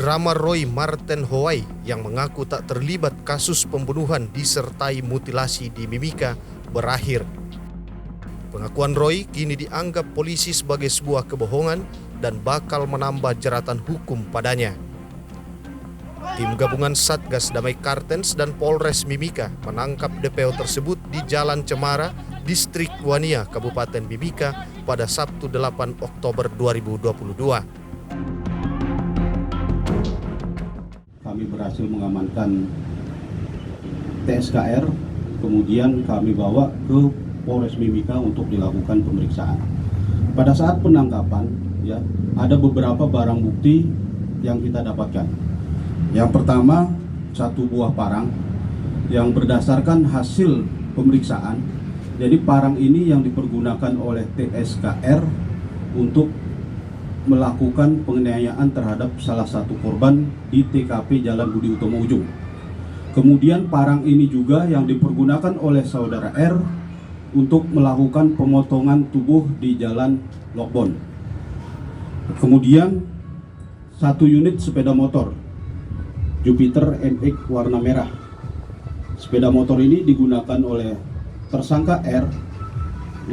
drama Roy Marten Hoai yang mengaku tak terlibat kasus pembunuhan disertai mutilasi di Mimika berakhir. Pengakuan Roy kini dianggap polisi sebagai sebuah kebohongan dan bakal menambah jeratan hukum padanya. Tim gabungan Satgas Damai Kartens dan Polres Mimika menangkap DPO tersebut di Jalan Cemara, Distrik Wania, Kabupaten Mimika pada Sabtu 8 Oktober 2022. Kami berhasil mengamankan TSKR, kemudian kami bawa ke Polres Mimika untuk dilakukan pemeriksaan. Pada saat penangkapan, ada beberapa barang bukti yang kita dapatkan. Yang pertama, satu buah parang yang berdasarkan hasil pemeriksaan. Jadi parang ini yang dipergunakan oleh TSKR untuk melakukan penganiayaan terhadap salah satu korban di TKP Jalan Budi Utomo Ujung. Kemudian parang ini juga yang dipergunakan oleh saudara R untuk melakukan pemotongan tubuh di Jalan Lokbon. Kemudian satu unit sepeda motor Jupiter MX warna merah. Sepeda motor ini digunakan oleh tersangka R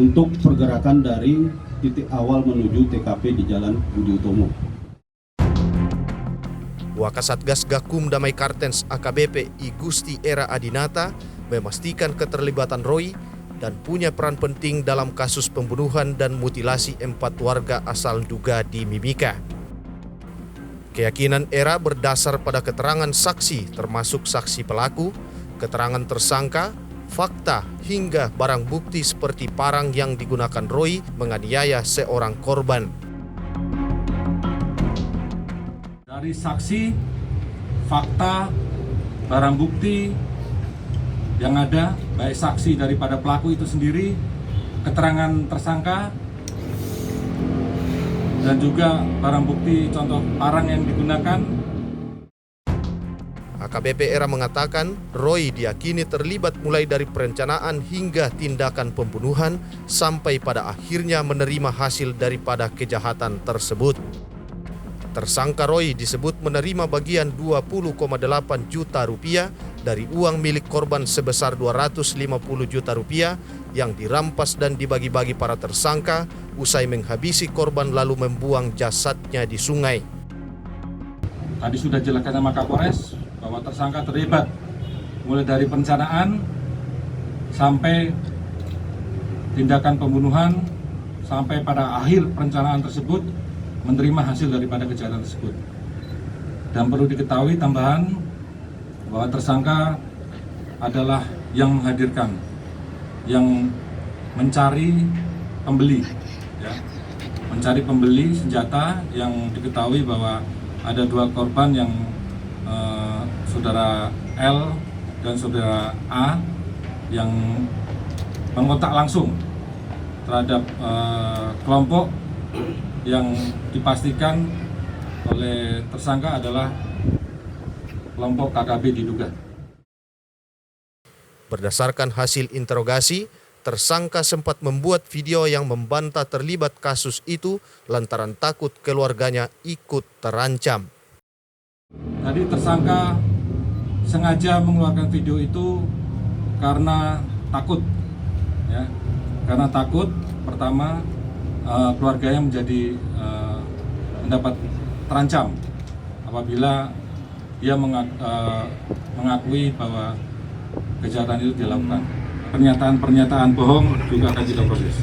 untuk pergerakan dari titik awal menuju TKP di Jalan Budi Utomo. Wakasatgas Gakum Damai Kartens AKBP I Gusti Era Adinata memastikan keterlibatan Roy dan punya peran penting dalam kasus pembunuhan dan mutilasi 4 warga asal Duga di Mimika. Keyakinan Era berdasar pada keterangan saksi termasuk saksi pelaku, keterangan tersangka, fakta hingga barang bukti seperti parang yang digunakan Roy menganiaya seorang korban. Dari saksi, fakta, barang bukti yang ada, baik saksi daripada pelaku itu sendiri, keterangan tersangka, dan juga barang bukti contoh parang yang digunakan. AKBP Era mengatakan Roy diyakini terlibat mulai dari perencanaan hingga tindakan pembunuhan sampai pada akhirnya menerima hasil daripada kejahatan tersebut. Tersangka Roy disebut menerima bagian 20,8 juta rupiah dari uang milik korban sebesar 250 juta rupiah yang dirampas dan dibagi-bagi para tersangka usai menghabisi korban lalu membuang jasadnya di sungai. Tadi sudah dijelaskan sama Kapolres bahwa tersangka terlibat mulai dari perencanaan sampai tindakan pembunuhan sampai pada akhir perencanaan tersebut menerima hasil daripada kejahatan tersebut. Dan perlu diketahui tambahan bahwa tersangka adalah yang menghadirkan, yang mencari pembeli, mencari pembeli senjata yang diketahui bahwa ada 2 korban yang saudara L dan saudara A yang mengontak langsung terhadap kelompok yang dipastikan oleh tersangka adalah kelompok KKB diduga. Berdasarkan hasil interogasi, tersangka sempat membuat video yang membantah terlibat kasus itu lantaran takut keluarganya ikut terancam. Tadi tersangka sengaja mengeluarkan video itu karena takut, karena takut pertama keluarganya menjadi mendapat terancam apabila dia mengakui bahwa kejahatan itu dilakukan. Pernyataan-pernyataan bohong juga akan kita proses.